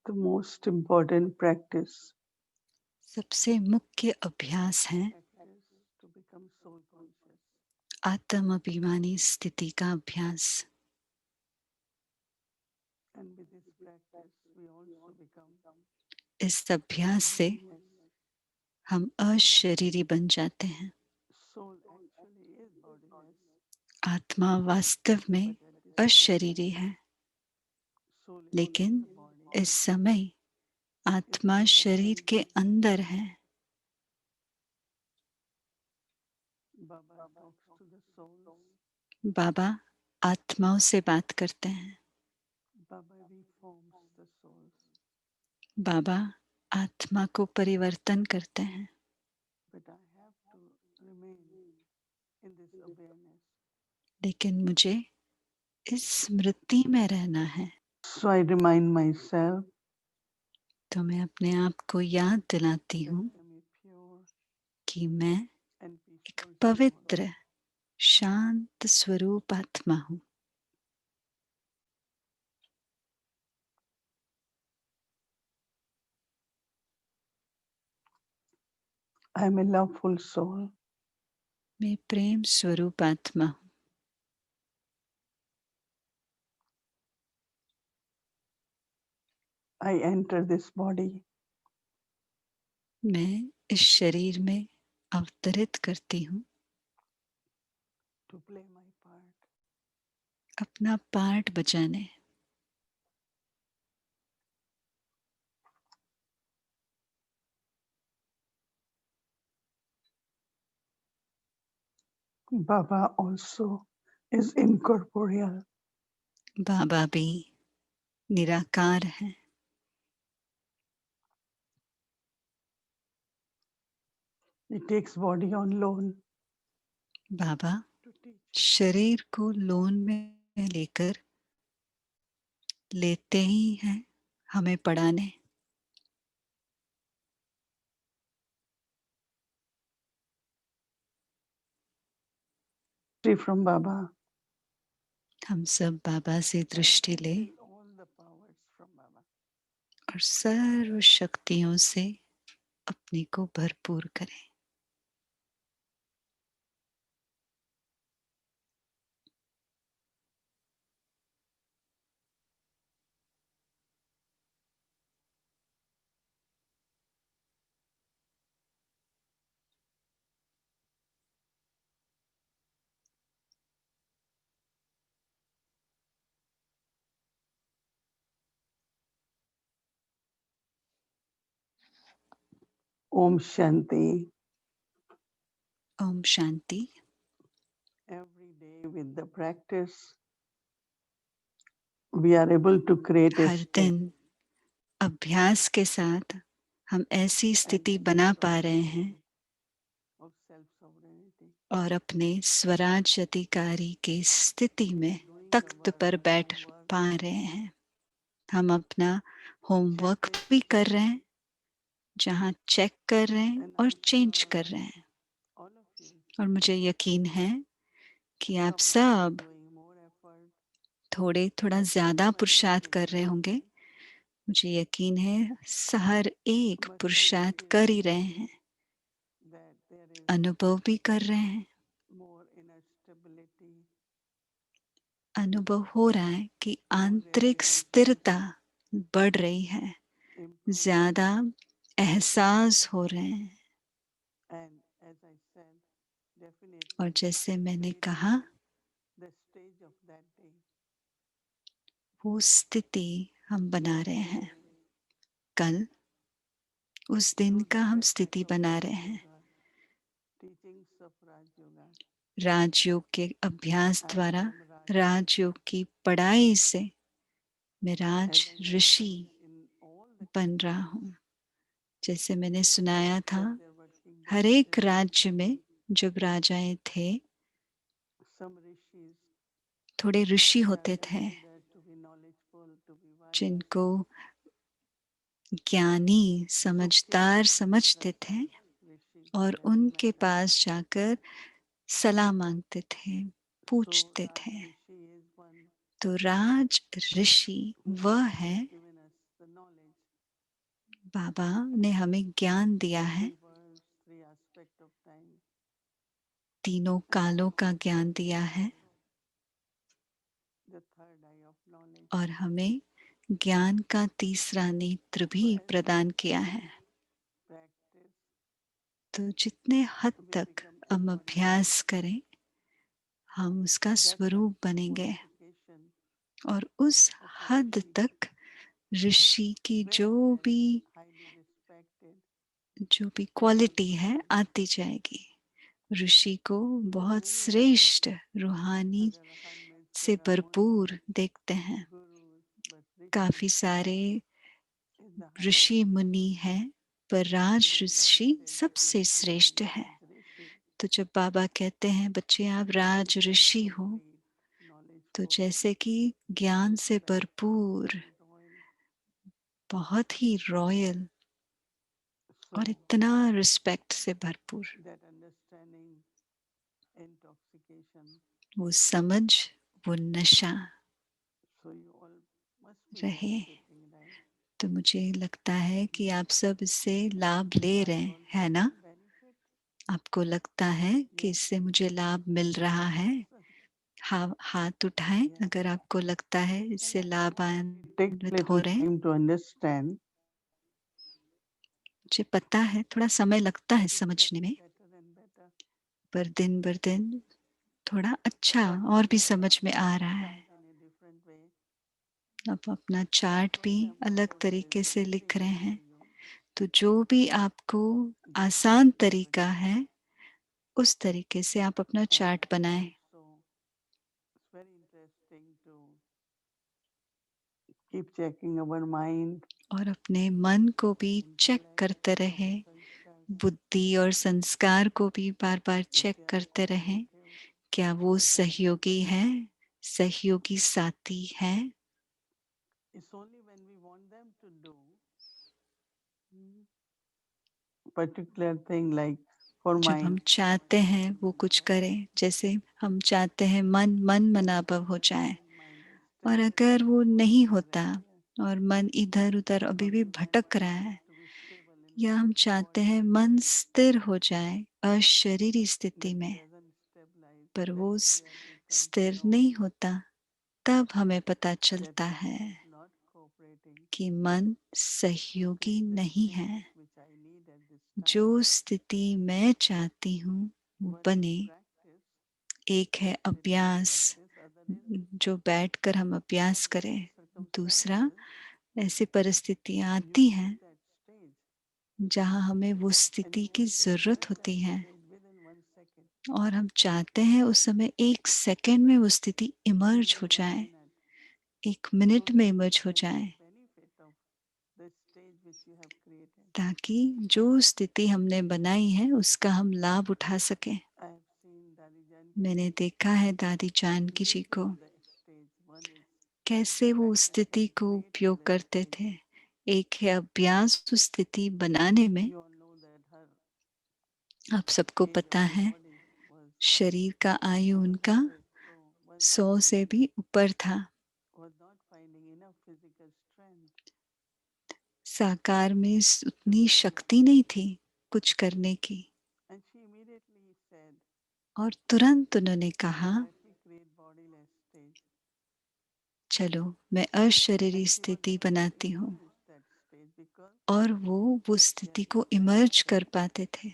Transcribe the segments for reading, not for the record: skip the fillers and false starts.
the most important practice सबसे मुख्य अभ्यास है to become soul conscious. आत्म अभिमानी स्थिति का अभ्यास। And with this practice, we also become इस अभ्यास से हम अशरीरी बन जाते हैं। soul actually is bodiless. आत्मा वास्तव में But at this अशरीरी है, soul is लेकिन in the body. इस समय आत्मा शरीर के अंदर है। Baba talks to the souls. बाबा आत्माओं से बात करते हैं। Baba reforms the souls. बाबा आत्मा को परिवर्तन करते हैं। But I have to remain in this awareness. लेकिन मुझे इस स्मृति में रहना है। So I remind myself तो मैं अपने आप को याद दिलाती that हूँ I am a pure कि मैं and एक peaceful soul. पवित्र शांत स्वरूप आत्मा हूँ। I am a loveful soul. मैं प्रेम स्वरूप आत्मा हूँ। I enter this body मैं इस शरीर में अवतरित करती हूँ to play my part. अपना पार्ट बजाने। Baba also is incorporeal. बाबा भी निराकार है। He takes body on loan Baba to teach us. शरीर को लोन में लेकर लेते ही हैं हमें पढ़ाने। Free from Baba. हम सब बाबा से दृष्टि ले Feel all the powers from Baba. और सर्व शक्तियों से अपने को भरपूर करें। Om Shanti. Om Shanti. Every day with the practice, we are able to create a her state दिन अभ्यास के साथ हम ऐसी स्थिति बना पा रहे हैं of self-sovereignty. और अपने स्वराज अधिकारी की स्थिति में तख्त पर बैठ पा रहे हैं। हम अपना होमवर्क भी कर रहे हैं, जहां चेक कर रहे हैं और चेंज कर रहे हैं। All of you, और मुझे यकीन है कि आप some सब doing more effort, थोड़ा ज्यादा पुरुषार्थ कर रहे होंगे। मुझे यकीन है हर एक पुरुषार्थ कर ही रहे हैं, that there is अनुभव भी कर रहे हैं। more inner stability, अनुभव हो रहा है कि आंतरिक स्थिरता बढ़ रही है, improvement. ज्यादा एहसास हो रहे हैं। And as I said, definitely और जैसे मैंने creating कहा, the stage of that day. वो स्थिति हम बना रहे हैं। कल उस दिन Through का the हम practice स्थिति of बना Raj रहे हैं। Yoga, teachings of Raj Yoga, राजयोग के अभ्यास I द्वारा, become Raj. राजयोग की पढ़ाई से मैं राज As I Rishi mentioned in all the बन रहा kingdoms, हूँ। जैसे मैंने सुनाया था, that there were kingdoms, हर एक राज्य में जब राजाएं थे, some rishis थोड़े ऋषि that are होते थे considered to be knowledgeable, to be wise, जिनको ज्ञानी समझदार समझते थे rishi, और उनके पास जाकर सलाह मांगते थे, पूछते Raj थे। Rishi is one तो राज ऋषि who वह has है given us the knowledge बाबा ने हमें ज्ञान दिया है, universe, three aspect of time. तीनों कालों का ज्ञान दिया है The third eye of knowledge. और हमें ज्ञान का तीसरा नेत्र भी So as प्रदान we किया है। practice, तो जितने हद we तक become हम embodied. अभ्यास करें, हम उसका That स्वरूप बनेंगे qualification और उस of a हद rishi, तक ऋषि की very, very highly respected, जो भी क्वालिटी है आती जाएगी। ऋषि को बहुत many श्रेष्ठ ऋषि, रूहानी Agar Han means से there are भरपूर only देखते हैं। gurus, but rishi काफी सारे is the highest. ऋषि मुनि हैं, पर राज So when Baba Rishi said that सबसे you become श्रेष्ठ है। Raj Rishi, तो जब बाबा कहते हैं बच्चे आप it राज means very ऋषि हो, complete, तो knowledgeful, जैसे कि ज्ञान से very, भरपूर, very royal. बहुत ही रॉयल So और इतना रिस्पेक्ट से भरपूर। that understanding, intoxication. वो समझ, वो नशा So you all must be रहे। benefiting, right? तो मुझे लगता है कि आप सब इससे लाभ ले Are रहे you हैं, all है ना? getting benefit? आपको लगता है कि Yes. इससे मुझे लाभ मिल रहा है? हाथ उठाएं Yes. अगर आपको लगता है And इससे I know that it takes लाभान्वित हो little रहे हैं। time to understand. मुझे पता है थोड़ा समय लगता है But it's समझने getting में, better and better. पर दिन बर दिन थोड़ा अच्छा So और भी I समझ में आ chart रहा है। in a different way. आप अपना So चार्ट भी program अलग follows तरीके is से easy लिख रहे way हैं। for you. तो जो भी आपको Just आसान keep तरीका repeating. है उस तरीके से आप अपना And चार्ट बनाएं। also, it's very interesting to keep checking our mind, और अपने मन को भी चेक intellect, करते our रहे, sanskars, बुद्धि और संस्कार को भी बार बार if चेक they are करते रहें, supportive, क्या वो compatible. सहयोगी है, सहयोगी साथी है। It's only when we want them to do particular thing like for जब हम mind. चाहते हैं वो कुछ करें, जैसे हम चाहते हैं मन मन मनाभव हो जाए, Mind is और still अगर वो going नहीं here होता and there. और मन इधर उधर अभी Or भी we want भटक रहा mind है, to be stable in या हम चाहते body हैं मन स्थिर हो जाए अशरीरी स्थिति when it में, doesn't stabilize, पर that वो is where we come to स्थिर know नहीं होता, तब हमें पता that चलता mind है is not cooperating. कि मन This सहयोगी is the नहीं state है। which I need at this जो time. स्थिति मैं चाहती हूँ वो One is बने। practice, एक है sit and अभ्यास, practice. Other is जो बैठकर हम अभ्यास when करें। such दूसरा, circumstances, ऐसी परिस्थितियाँ you आती need हैं that stage. जहाँ हमें वो And स्थिति you की want to जरूरत get होती that है, stage within 1 second. और हम चाहते हैं उस समय एक सेकंड में वो स्थिति इमर्ज हो Within 1 जाए, minute. एक So मिनट में that you इमर्ज हो can जाए, take benefit of the stage which you have created. ताकि जो स्थिति हमने बनाई है उसका हम लाभ उठा सकें। I have seen Dadi Janki मैंने ji देखा है दादी जानकी जी को using the stage. One is कैसे वो उस practice स्थिति in को उपयोग creating the करते stage. थे। एक है अभ्यास उस स्थिति बनाने में। You all know that her आप सबको age पता of the है body was शरीर का आयु over उनका 100. So once 100 से she भी ऊपर था। was not finding enough physical strength साकार में to उतनी do शक्ति anything. नहीं थी कुछ करने की, And she immediately said, और तुरंत उन्होंने कहा let me create bodiless stage. चलो मैं अशरीरी And she was स्थिति able to बनाती हूँ। emerge that stage because और वो स्थिति their को practice इमर्ज कर was there. पाते थे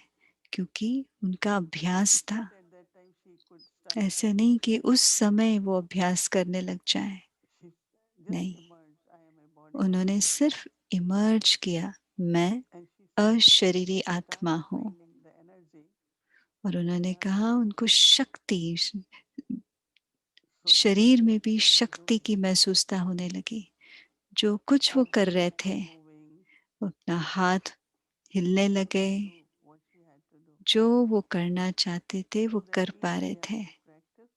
क्योंकि उनका अभ्यास It's था। not at that time she could start ऐसे नहीं कि practicing. उस समय वो अभ्यास करने लग जाए, She just नहीं, emerged. I am a bodiless उन्होंने soul. सिर्फ इमर्ज किया, मैं And she said that अशरीरी she आत्मा started हूँ। finding the energy और उन्होंने in her कहा body. उनको शक्ति, So शरीर में whatever भी they were शक्ति की doing, महसूसता होने लगी। जो कुछ वो कर रहे arms थे, were moving. वो अपना हाथ हिलने She लगे, could do what she had to do. जो वो करना चाहते थे वो So that कर पा means रहे we have थे। to practice.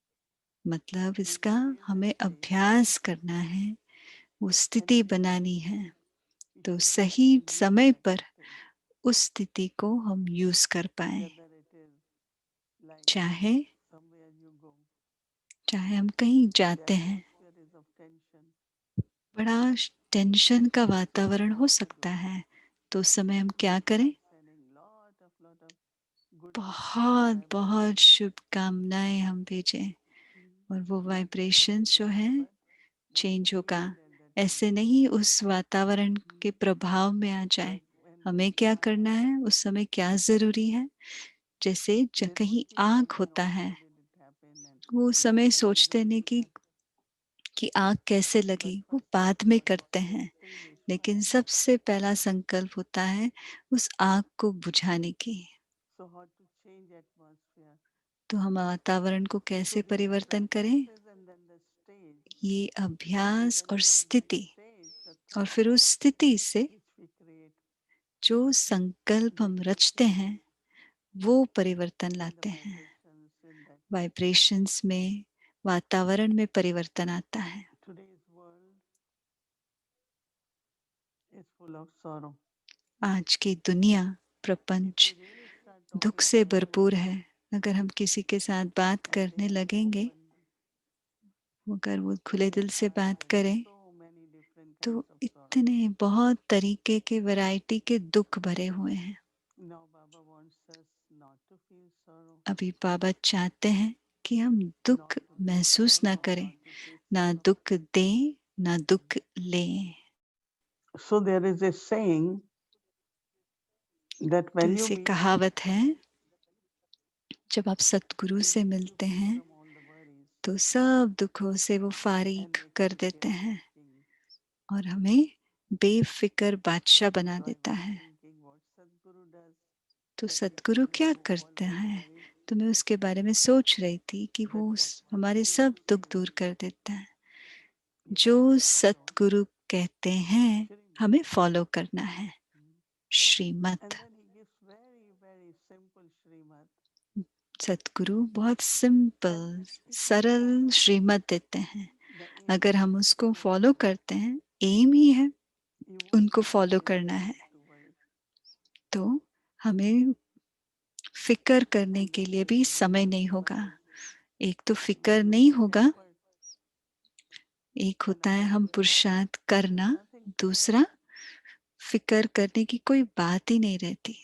मतलब We इसका will feel that हमें stage. अभ्यास करना है, वो At स्थिति any बनानी time, है, we तो should be सही able to use समय that पर stage. उस स्थिति को हम यूज कर पाए। Whether it is like चाहे somewhere you go, चाहे हम कहीं the जाते हैं, atmosphere is of tension. बड़ा टेंशन का What should we वातावरण हो have to सकता do? है, तो उस समय हम क्या करें? बहुत बहुत शुभकामनाएं हम भेजें और वो वाइब्रेशंस जो हैं चेंज होगा। ऐसे नहीं उस वातावरण के प्रभाव में आ जाए। हमें क्या करना है, उस समय क्या ज़रूरी है? जैसे कहीं आग होता है, वो उस समय सोचते नहीं कि आग कैसे लगी, वो बाद में करते हैं। लेकिन सबसे पहला संकल्प होता है उस आग को बुझाने की। तो हम वातावरण को कैसे परिवर्तन करें? ये अभ्यास और स्थिति, और फिर उस स्थिति से जो संकल्प हम रचते हैं वो परिवर्तन लाते हैं। वाइब्रेशंस में, वातावरण में परिवर्तन आता है। आज की दुनिया, प्रपंच दुख से भरपूर है। अगर हम किसी के साथ बात करने लगेंगे, अगर वो खुले दिल से बात करें, तो इतने बहुत तरीके के वैरायटी के दुख भरे हुए हैं। अभी बाबा चाहते हैं कि हम दुख महसूस ना करें, ना दुख दें, ना दुख लें। So there is a saying that तो when you इसे meet कहावत है, जब आप सतगुरु से मिलते हैं तो सब दुखों से वो फारिग कर देते हैं और हमें बेफिक्र बादशाह बना देता है। तो सतगुरु क्या करते हैं? तो मैं उसके बारे में सोच रही थी कि वो हमारे सब दुख दूर कर देता है। जो सतगुरु कहते हैं हमें फॉलो करना है, श्रीमत। सतगुरु बहुत सिंपल सरल श्रीमत देते हैं। अगर हम उसको फॉलो करते हैं, एम ही है उनको फॉलो करना है, तो हमें फिक्र करने के लिए भी समय नहीं होगा। एक तो फिक्र नहीं होगा, एक होता है हम पुरुषार्थ करना, दूसरा फिक्र करने की कोई बात ही नहीं रहती।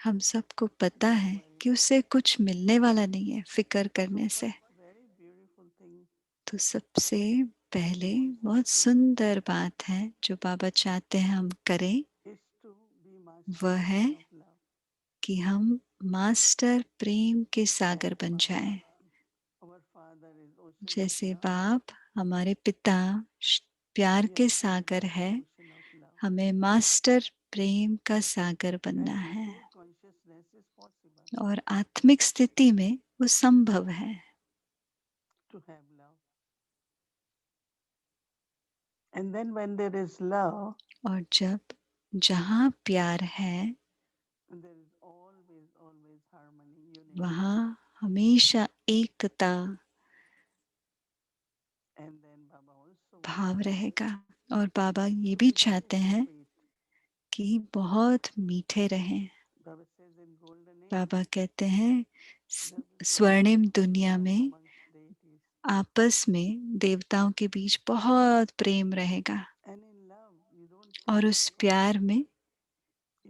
हम सबको पता है कि उससे कुछ मिलने वाला नहीं है फिक्र करने से। तो सबसे पहले बहुत सुंदर बात है जो बाबा चाहते हैं हम करें, वह है कि हम मास्टर प्रेम के सागर बन जाएं। जैसे बाप हमारे पिता प्यार के सागर है, हमें मास्टर प्रेम का सागर बनना है और आत्मिक स्थिति में वो संभव है। And then when there is love, और जब जहाँ प्यार है वहाँ हमेशा एकता भाव रहेगा। और बाबा ये भी चाहते हैं कि बहुत मीठे रहें। बाबा कहते हैं स्वर्णिम दुनिया में आपस में देवताओं के बीच बहुत प्रेम रहेगा और उस प्यार में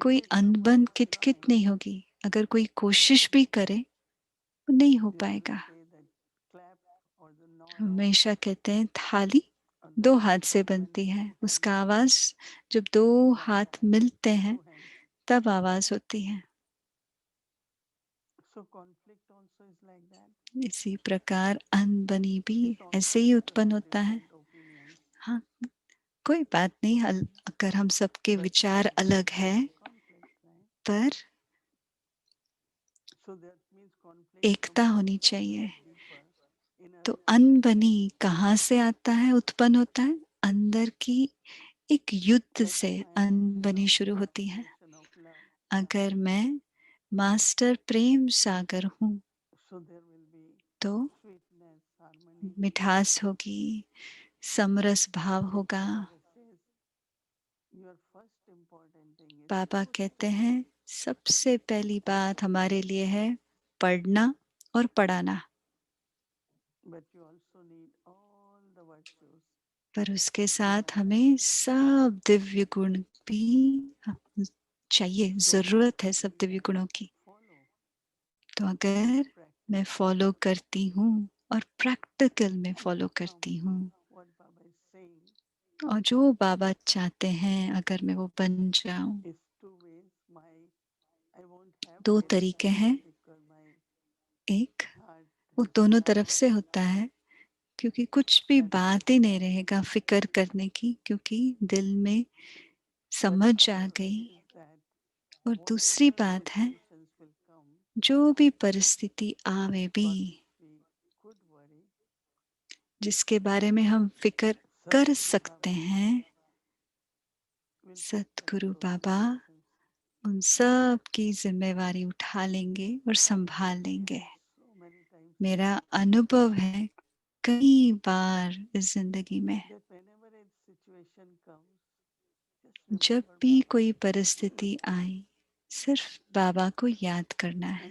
कोई अनबन किटकिट नहीं होगी। अगर कोई कोशिश भी करे वो नहीं हो पाएगा। हमेशा कहते हैं थाली दो हाथ से बनती है, उसका आवाज जब दो हाथ मिलते हैं तब आवाज होती है। इसी प्रकार अनबनी भी ऐसे ही उत्पन्न होता है। हाँ, कोई बात नहीं, अगर हम सबके विचार अलग है, पर एकता होनी चाहिए। तो अनबनी कहाँ से आता है, उत्पन्न होता है? अंदर की एक युद्ध से अनबनी शुरू होती है। अगर मैं मास्टर प्रेम सागर हूँ तो मिठास होगी, समरस भाव होगा। बाबा कहते हैं सबसे पहली बात हमारे लिए है पढ़ना और पढ़ाना। पर उसके साथ हमें सब दिव्य गुण भी चाहिए, जरूरत है सब दिव्य गुणों की। तो अगर मैं फॉलो करती हूँ और प्रैक्टिकल में फॉलो करती हूँ, और जो बाबा चाहते हैं अगर मैं वो बन जाऊं, दो तरीके हैं। एक, वो दोनों तरफ से होता है, क्योंकि कुछ भी बात ही नहीं रहेगा फिक्र करने की, क्योंकि दिल में समझ आ गई। और दूसरी बात है, जो भी परिस्थिति आवे भी, जिसके बारे में हम फिक्र कर सकते हैं, सतगुरु बाबा उन सब की जिम्मेवारी उठा लेंगे और संभाल लेंगे। मेरा अनुभव है कई बार इस जिंदगी में, जब भी कोई परिस्थिति आई, सिर्फ बाबा को याद करना है।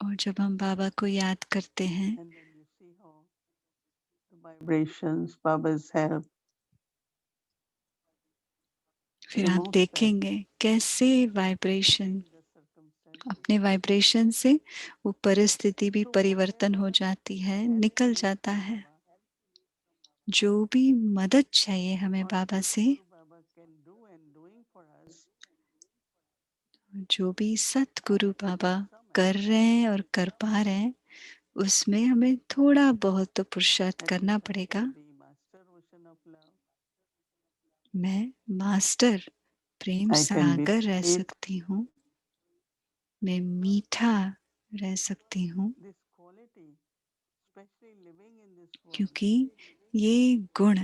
और जब हम बाबा को याद करते हैं, फिर आप देखेंगे कैसे वाइब्रेशन, अपने वाइब्रेशन से वो परिस्थिति भी परिवर्तन हो जाती है, निकल जाता है। जो भी मदद चाहिए हमें बाबा से, जो भी सतगुरु बाबा कर रहे हैं और कर पा रहे हैं, उसमें हमें थोड़ा बहुत तो पुरुषार्थ करना पड़ेगा। मैं मास्टर प्रेम सागर रह सकती हूँ, मैं मीठा रह सकती हूँ, क्योंकि ये गुण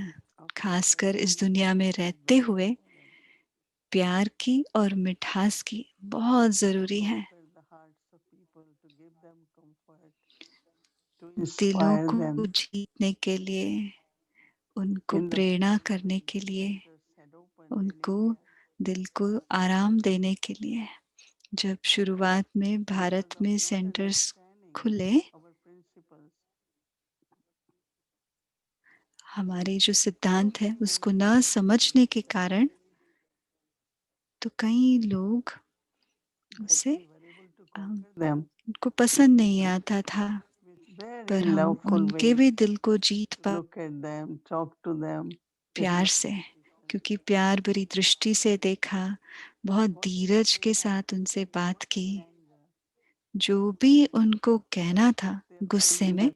खासकर इस दुनिया में रहते हुए प्यार की और मिठास की बहुत जरूरी है। दिलों को जीतने के लिए, उनको प्रेरणा करने के लिए, उनको दिल को आराम देने के लिए। जब शुरुआत में भारत में सेंटर्स खुले, हमारे जो सिद्धांत है उसको न समझने के कारण तो कई लोग उसे उनको पसंद नहीं आता था, पर हम उनके भी दिल को जीत पा प्यार से, क्योंकि प्यार भरी दृष्टि से देखा, बहुत धीरज के साथ उनसे बात की। जो भी उनको कहना था गुस्से में,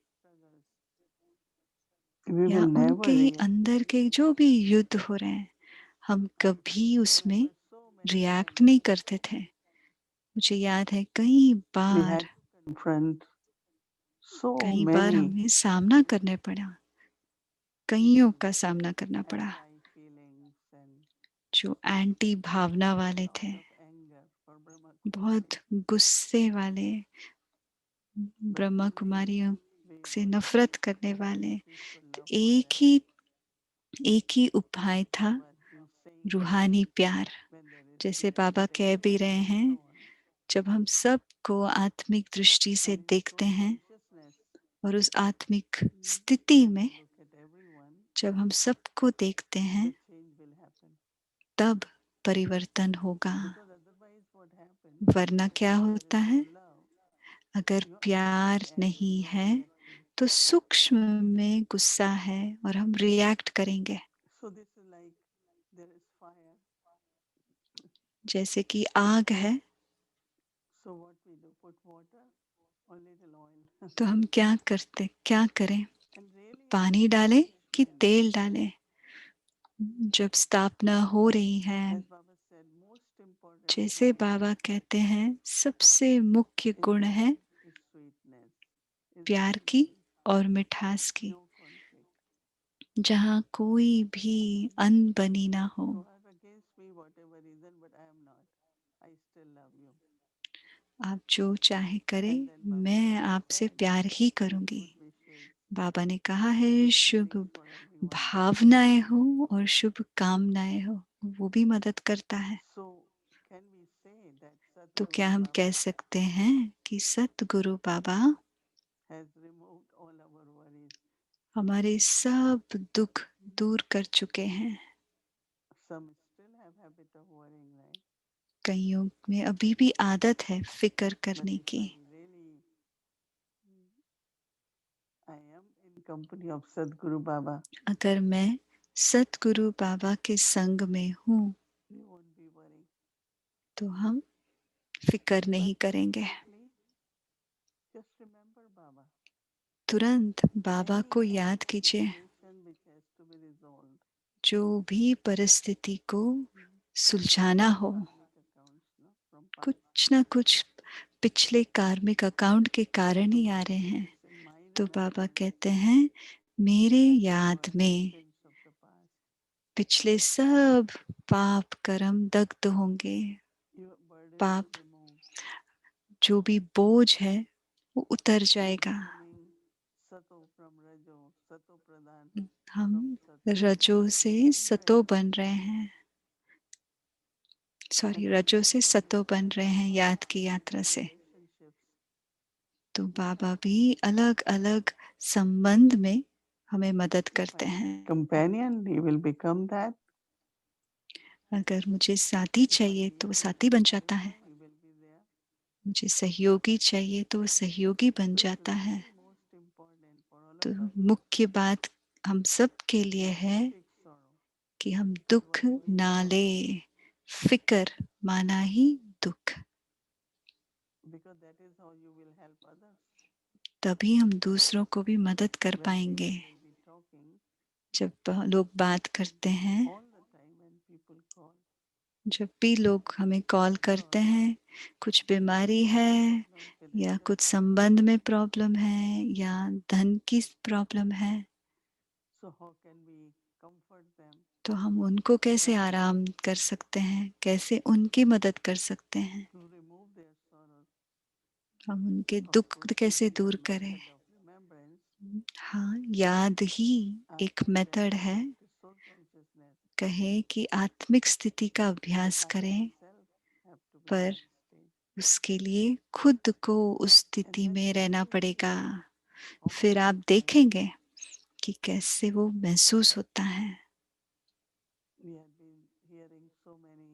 या उनके अंदर के जो भी युद्ध हो रहे हैं, हम कभी उसमें रिएक्ट नहीं करते थे। मुझे याद है कई बार हमें सामना करने पड़ा, कईयों का सामना करना पड़ा, जो एंटी भावना वाले थे, बहुत गुस्से वाले, ब्रह्मा कुमारियों से नफरत करने वाले। तो एक ही उपाय था, रूहानी प्यार। जैसे बाबा कह भी रहे हैं, जब हम सबको आत्मिक दृष्टि से देखते हैं और उस आत्मिक स्थिति में जब हम सबको देखते हैं, तब परिवर्तन होगा। वरना क्या होता है, अगर प्यार नहीं है तो सूक्ष्म में गुस्सा है और हम रिएक्ट करेंगे। जैसे कि आग है, तो हम क्या करें, पानी डालें कि तेल डालें? जब स्थापना हो रही है, जैसे बाबा कहते हैं, सबसे मुख्य गुण है प्यार की और मिठास की, जहाँ कोई भी अनबनी ना हो। आप जो चाहे करें, मैं आपसे प्यार ही करूंगी। बाबा ने कहा है, शुभ भावनाएं हो और शुभ कामनाएं हो, वो भी मदद करता है। तो क्या हम कह सकते हैं कि सतगुरु बाबा हमारे सब दुख दूर कर चुके हैं। Some still have habit of worrying, right? कईयों में अभी भी आदत है फिक्र But करने if की। I really, I am in company of Sadhguru Baba, अगर मैं सतगुरु बाबा के संग में हूँ we won't be worrying. तो हम फिक्र नहीं But करेंगे। immediately, just remember Baba. तुरंत बाबा Any को kind याद of कीजिए। situation which has to be resolved. जो भी परिस्थिति को सुलझाना हो, Karmic accounts, no, from past. कुछ ना कुछ पिछले कार्मिक अकाउंट के कारण ही आ रहे हैं। It's in my तो बाबा remembrance. कहते हैं मेरे Let याद go में sins of the past. पिछले सब पाप कर्म दग्ध होंगे। Your burden पाप, is removed. जो भी बोझ है वो उतर जाएगा। Becoming sato from rajo, sato pradhan हम from sat. रजो से सतो बन रहे हैं, सॉरी And रजो से remember, सतो बन रहे हैं याद की यात्रा से। relationships. तो बाबा भी अलग अलग संबंध में हमें मदद If करते I हैं। need companion, he will become that. अगर मुझे साथी If I चाहिए need तो वो an साथी बन जाता है। advisor, he will be there. मुझे सहयोगी चाहिए तो वो सहयोगी बन So it's जाता है। very most important for all तो of us मुख्य बात हम सब के लिए not है to take sorrow. कि हम दुख Worry means ना sorrow. ले, फिकर माना ही दुख। Because that is how you will help others. तभी हम दूसरों को भी मदद कर When पाएंगे। people will be talking, जब लोग बात करते हैं, all the time when people call, जब भी लोग हमें कॉल करते हैं, कुछ बीमारी है या कुछ संबंध में प्रॉब्लम है या धन की प्रॉब्लम है, so how can we comfort them? तो हम उनको कैसे आराम कर सकते हैं, कैसे उनकी मदद कर सकते हैं, To remove their sorrows. हम उनके Of दुख course, कैसे using the दूर करें। method of remembrance, हाँ, याद ही एक asking them मेथड to है। practice soul consciousness. कहे कि आत्मिक स्थिति का But अभ्यास I करें, myself have to be पर in that state. उसके लिए खुद को उस And स्थिति then में you रहना will पड़ेगा। see how फिर आप peaceful देखेंगे कि कैसे वो महसूस होता है। we have been hearing so many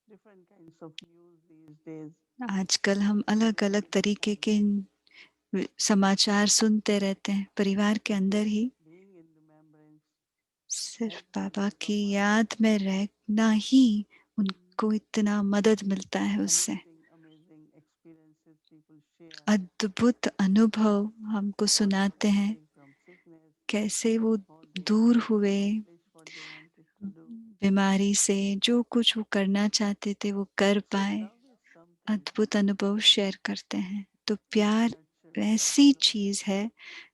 different kinds of news these days. आजकल हम अलग अलग तरीके के समाचार सुनते रहते हैं परिवार के अंदर ही। Being in remembrance, सिर्फ helps us बाबा to की come out याद में रहना ही उनको इतना मदद मिलता है उससे। amazing, amazing experiences people share. अद्भुत अनुभव हमको How सुनाते हैं, recovering from sickness, कैसे वो how they दूर हुए accomplish what they wanted to do. बीमारी से, जो कुछ वो करना चाहते थे वो कर So पाए। love is something अद्भुत अनुभव शेयर करते हैं। तो which प्यार nurtures ऐसी all of us. चीज है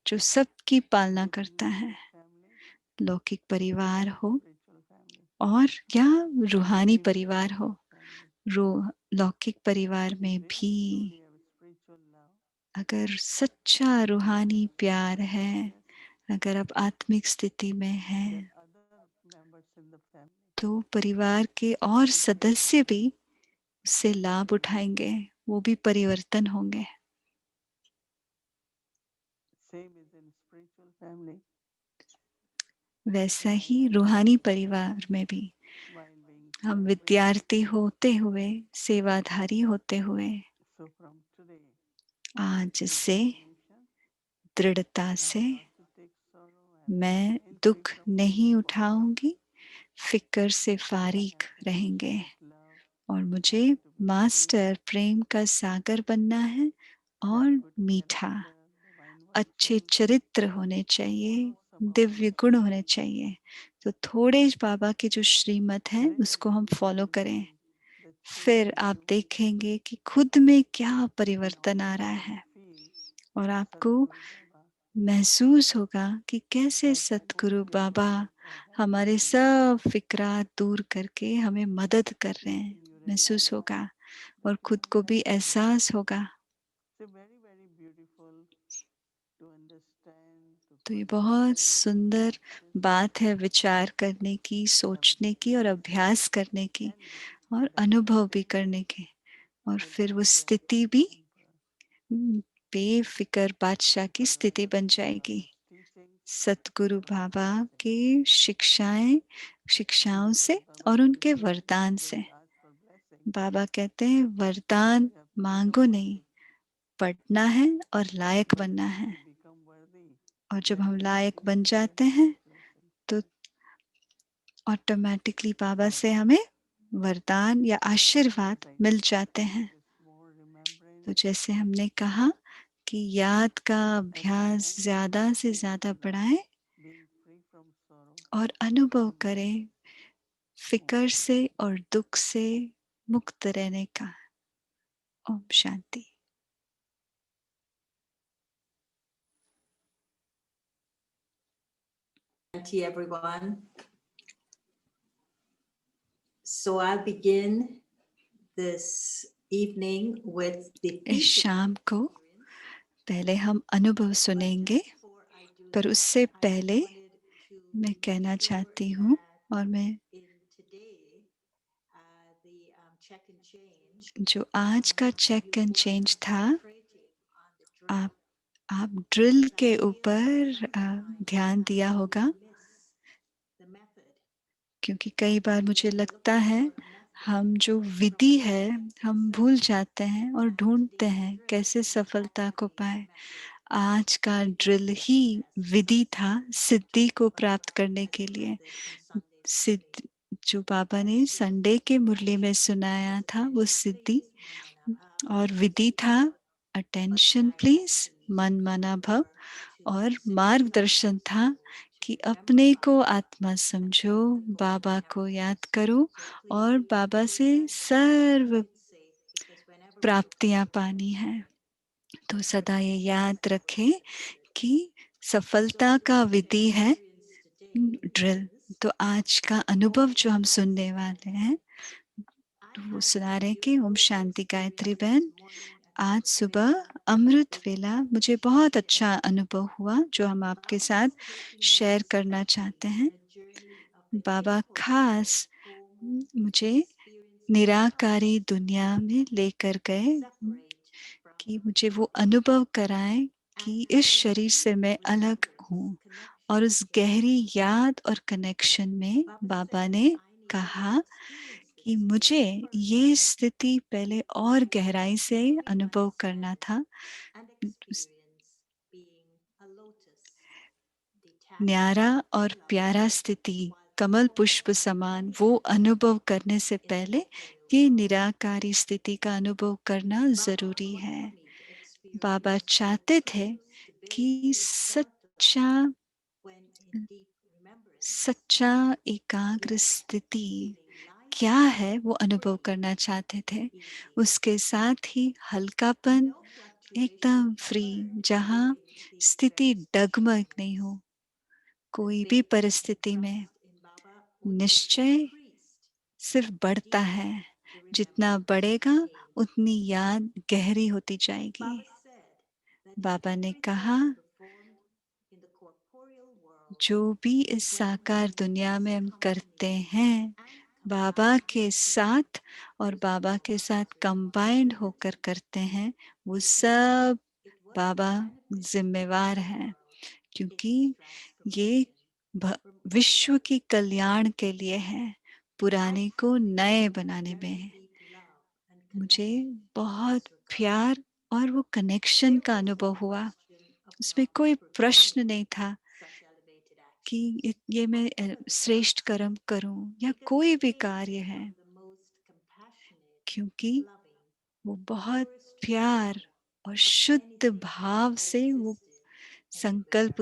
जो सबकी पालना Be it करता है, material family लौकिक परिवार or हो spiritual family. और या रूहानी Even परिवार हो। spiritual family. लौकिक परिवार If में you भी really truly have spiritual love, अगर सच्चा रूहानी प्यार है, consciousness, अगर आप आत्मिक स्थिति में then हैं, other members in the family तो परिवार के और will take सदस्य over. भी उससे लाभ उठाएंगे, वो भी परिवर्तन होंगे। Same is in spiritual family. वैसा While ही रूहानी परिवार में भी while being हम carefree. विद्यार्थी होते हुए, सेवाधारी होते हुए, So from today, आज से determination, दृढ़ता I से am not to take sorrow, I am to मैं remain free दुख from नहीं worry. उठाऊंगी, फिक्र से I फारिग have to be रहेंगे infinite love, और I मुझे have to be sweet, master प्रेम का सागर बनना है और have good मीठा। character, divine अच्छे virtues, चरित्र होने चाहिए, follow some of Divya those गुण होने teachings. चाहिए। तो थोड़े बाबा की जो श्रीमत है Very उसको हम soon you फॉलो will करें। see the change फिर in आप you, देखेंगे कि खुद में क्या and परिवर्तन आ रहा also you है will feel और how आपको Sadhguru Baba महसूस होगा कि कैसे has Satguru removed your Baba worries or हमारे helping you, सब फिक्रात दूर करके हमें मदद कर रहे हैं। making you महसूस realize होगा that और you खुद don't को भी have to worry. एहसास होगा। So very, very beautiful to understand, to तो ये बहुत contemplate, to सुंदर practice, बात है विचार करने की, to have सोचने की और experiences अभ्यास करने की and और that अनुभव भी contentment करने की। और will फिर वो make you स्थिति भी emperor. बेफिक्र बादशाह की So स्थिति बन remembering जाएगी। Baba's teachings, सतगुरु बाबा की शिक्षाओं से और उनके वरदान से। बाबा कहते हैं वरदान मांगो नहीं, पढ़ना है और लायक बनना है। और जब हम लायक बन जाते हैं तो ऑटोमेटिकली बाबा से हमें वरदान या आशीर्वाद मिल जाते हैं। तो जैसे हमने कहा कि याद का अभ्यास ज्यादा से ज्यादा बढ़ाएं और अनुभव करें फिकर से और दुख से मुक्त रहने का। Om Shanti. Everyone. So I'll begin this evening with the इस शाम को पहले हम अनुभव सुनेंगे, पर उससे पहले मैं कहना चाहती हूँ और मैं जो आज का चेक एंड चेंज था, आप ड्रिल के ऊपर ध्यान दिया होगा, क्योंकि कई बार मुझे लगता है हम जो विधि है हम भूल जाते हैं और ढूंढते हैं कैसे सफलता को पाए। आज का ड्रिल ही विधि था सिद्धि को प्राप्त करने के लिए। सिद्ध जो बाबा ने संडे के मुरली में सुनाया था वो सिद्धि और विधि था अटेंशन प्लीज, मन मना भव, और मार्गदर्शन था कि अपने को आत्मा समझो, बाबा को याद करो और बाबा से सर्व प्राप्तियां पानी है। तो सदा ये याद रखें कि सफलता का विधि है ड्रिल। तो आज का अनुभव जो हम सुनने वाले हैं तो वो सुना रहे कि ओम शांति गायत्री बहन, आज सुबह अमृत वेला मुझे बहुत अच्छा अनुभव हुआ जो हम आपके साथ शेयर करना चाहते हैं। बाबा खास मुझे निराकारी दुनिया में लेकर गए कि मुझे वो अनुभव कराएं कि इस शरीर से मैं अलग हूँ। और उस गहरी याद और कनेक्शन में बाबा ने कहा कि मुझे ये स्थिति पहले और गहराई से अनुभव करना था। न्यारा और प्यारा स्थिति कमल पुष्प समान वो अनुभव करने से पहले ये निराकारी स्थिति का अनुभव करना जरूरी है। बाबा चाहते थे कि सच्चा एकाग्र स्थिति क्या है वो अनुभव करना चाहते थे। उसके साथ ही हल्कापन, एकदम फ्री, जहाँ स्थिति डगमग नहीं हो कोई भी परिस्थिति में। निश्चय सिर्फ बढ़ता है, जितना बढ़ेगा उतनी याद गहरी होती जाएगी। बाबा ने कहा जो भी इस साकार दुनिया में हम करते हैं बाबा के साथ और बाबा के साथ कंबाइंड होकर करते हैं, वो सब बाबा जिम्मेवार हैं, क्योंकि ये विश्व की कल्याण के लिए है, पुराने को नए बनाने में। मुझे बहुत प्यार और वो कनेक्शन का अनुभव हुआ। उसमें कोई प्रश्न नहीं था कि ये मैं श्रेष्ठ कर्म करूं या कोई भी कार्य है, क्योंकि वो बहुत प्यार और शुद्ध भाव से वो संकल्प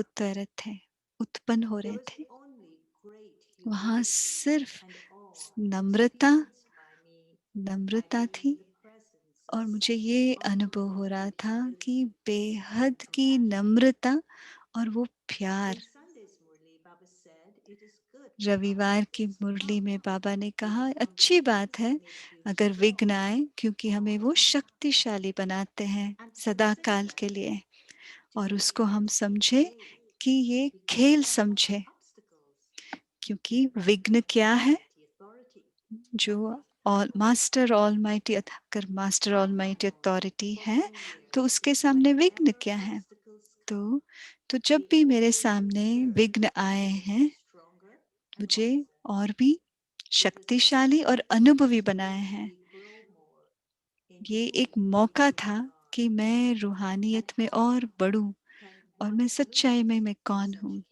उत्पन्न हो रहे थे। वहां सिर्फ नम्रता थी और मुझे ये अनुभव हो रहा था कि बेहद की नम्रता और वो प्यार। रविवार की मुरली में बाबा ने कहा अच्छी बात है अगर विघ्न आए, क्योंकि हमें वो शक्तिशाली बनाते हैं सदा काल के लिए, और उसको हम समझे कि ये खेल समझे, क्योंकि विघ्न क्या है, जो मास्टर ऑलमाइटी, अगर मास्टर ऑलमाइटी अथॉरिटी है तो उसके सामने विघ्न क्या है। तो जब भी मेरे सामने विघ्न आए हैं, मुझे और भी शक्तिशाली और अनुभवी बनाए हैं। ये एक मौका था कि मैं रूहानियत में और बढ़ूं और मैं सच्चाई में मैं कौन हूँ।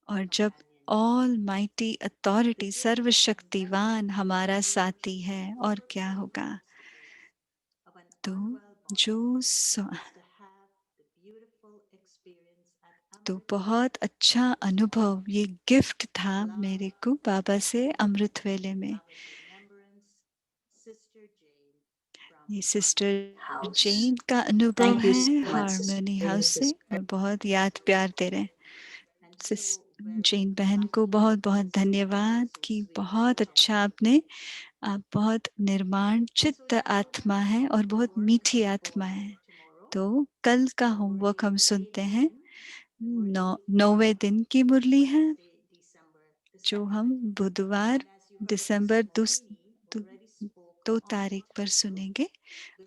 और जब ऑल माइटी अथॉरिटी, सर्वशक्तिवान हमारा साथी है, और क्या होगा। तो बहुत अच्छा अनुभव, ये गिफ्ट था मेरे को बाबा से अमृत वेले में। ये सिस्टर जेन का अनुभव Thank you so है much, Sister harmony Jane. House This से, is और बहुत याद प्यार दे रहे हैं। जेन बहन को बहुत बहुत धन्यवाद कि बहुत अच्छा आप बहुत निर्माण चित्त आत्मा है और बहुत मीठी आत्मा है। तो कल का होमवर्क हम सुनते हैं। 9वें दिन की मुरली है जो हम बुधवार दिसंबर 2 तारीख पर सुनेंगे।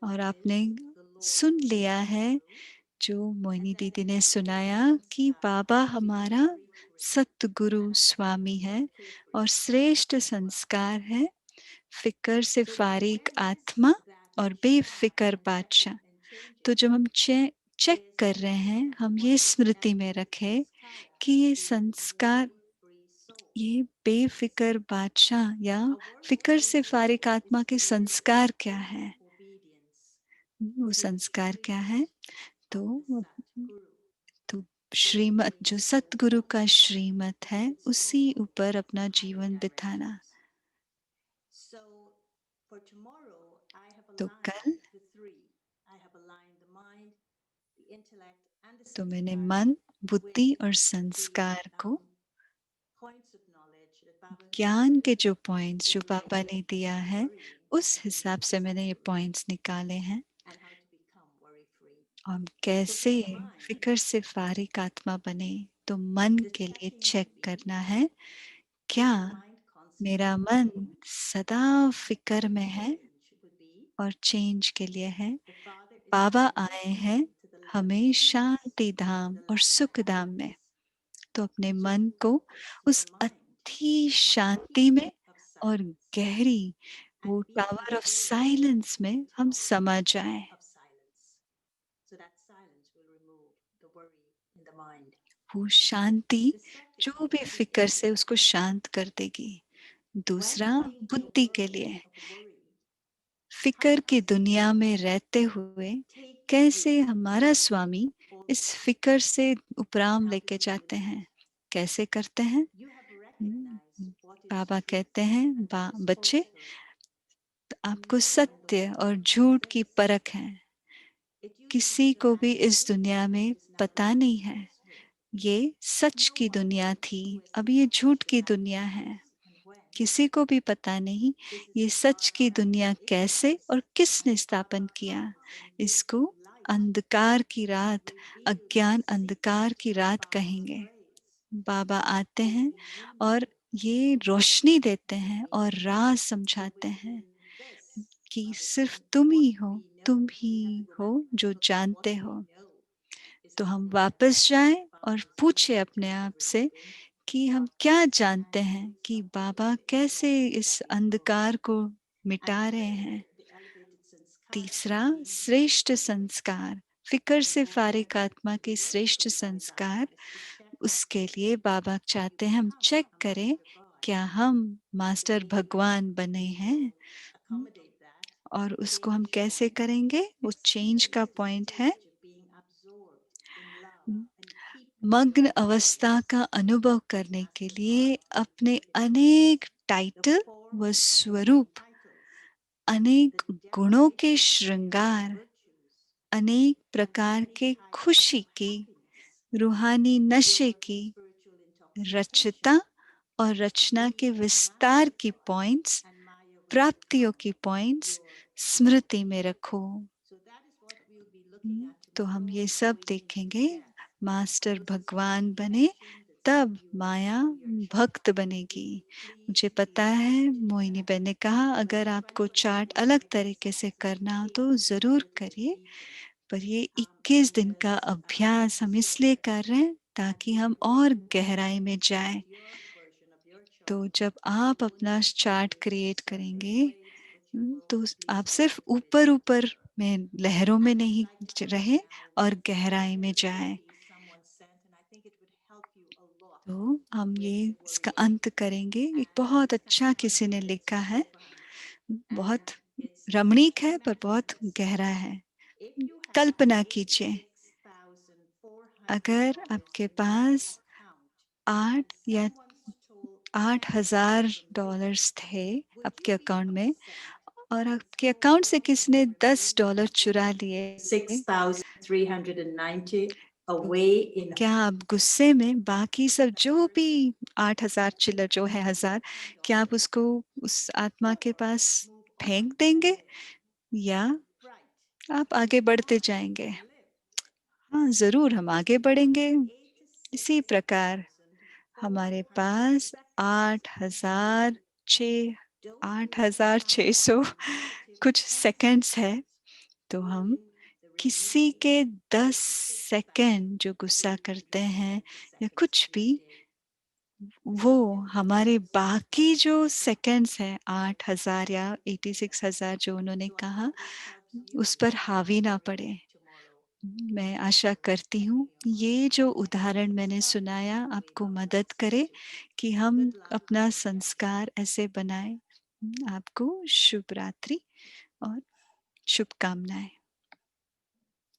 और आपने सुन लिया है जो मोहिनी दीदी ने सुनाया कि बाबा हमारा सतगुरु स्वामी है और श्रेष्ठ संस्कार है, फिकर से फारिग आत्मा और बेफिकर बादशाह। तो जब हम चेक कर रहे हैं, हम ये स्मृति में रखें कि ये संस्कार, ये बेफिकर बादशाह या फिकर से फारिग आत्मा के संस्कार क्या है। वो संस्कार क्या है। तो श्रीमत, जो सतगुरु का श्रीमत है, उसी ऊपर अपना जीवन बिताना। तो कल तो मैंने मन, बुद्धि और संस्कार को, ज्ञान के जो पॉइंट्स जो पापा ने दिया है, उस हिसाब से मैंने ये पॉइंट्स निकाले हैं। और कैसे फिक्र से फारिग आत्मा बने, तो मन के लिए चेक करना है, क्या मेरा मन सदा फिक्र में है और चेंज के लिए है। बाबा आए हैं हमें शांति धाम और सुख धाम में, तो अपने मन को उस अति शांति में और गहरी वो पावर ऑफ साइलेंस में हम समा जाएं। वो शांति जो भी फिक्र से उसको शांत कर देगी। दूसरा, बुद्धि के लिए, फिक्र की दुनिया में रहते हुए कैसे हमारा स्वामी इस फिक्र से उपराम लेके जाते हैं, कैसे करते हैं। बाबा कहते हैं, बच्चे, आपको सत्य और झूठ की परख है। किसी को भी इस दुनिया में पता नहीं है। ये सच की दुनिया थी, अब ये झूठ की दुनिया है। किसी को भी पता नहीं ये सच की दुनिया कैसे और किसने स्थापन किया। इसको अंधकार की रात, अज्ञान अंधकार की रात कहेंगे। बाबा आते हैं और ये रोशनी देते हैं और राह समझाते हैं कि सिर्फ तुम ही हो जो जानते हो। तो हम वापस जाएं और पूछे अपने आप से कि हम क्या जानते हैं कि बाबा कैसे इस अंधकार को मिटा रहे हैं। तीसरा, श्रेष्ठ संस्कार, फिक्र से फारिग आत्मा के श्रेष्ठ संस्कार, उसके लिए बाबा चाहते हैं हम चेक करें क्या हम मास्टर भगवान बने हैं। और उसको हम कैसे करेंगे, वो चेंज का पॉइंट है। मग्न अवस्था का अनुभव करने के लिए अपने अनेक टाइटल व स्वरूप, अनेक गुणों के श्रृंगार, अनेक प्रकार के खुशी की, रूहानी नशे की, रचता और रचना के विस्तार की पॉइंट्स, प्राप्तियों की पॉइंट्स स्मृति में रखो। तो हम ये सब देखेंगे। मास्टर भगवान बने तब माया भक्त बनेगी। मुझे पता है, मोहिनी बहन ने कहा, अगर आपको चार्ट अलग तरीके से करना हो तो ज़रूर करिए, पर ये 21 दिन का अभ्यास हम इसलिए कर रहे हैं ताकि हम और गहराई में जाएं। तो जब आप अपना चार्ट क्रिएट करेंगे तो आप सिर्फ ऊपर ऊपर में लहरों में नहीं रहे और गहराई में जाएं। तो हम ये इसका अंत करेंगे। एक बहुत अच्छा किसी ने लिखा है, बहुत रमणीक है पर बहुत गहरा है। कल्पना कीजिए, अगर आपके पास 8,000 थे आपके अकाउंट में और आपके अकाउंट से किसी ने $10 चुरा लिए, 6,390 away in क्या आप गुस्से में बाकी सब जो भी 8,000 चिल्लर जो है 1,000, क्या आप उसको उस आत्मा के पास फेंक देंगे या आप आगे बढ़ते जाएंगे? हाँ, जरूर हम आगे बढ़ेंगे। इसी प्रकार हमारे पास 8,600 कुछ सेकंड्स है, तो हम किसी के 10 सेकंड जो गुस्सा करते हैं या कुछ भी, वो हमारे बाकी जो सेकंड्स हैं 8,000 या 86,000 जो उन्होंने कहा, उस पर हावी ना पड़े। मैं आशा करती हूँ ये जो उदाहरण मैंने सुनाया आपको मदद करे कि हम अपना संस्कार ऐसे बनाएं। आपको शुभ रात्रि और शुभकामनाएं।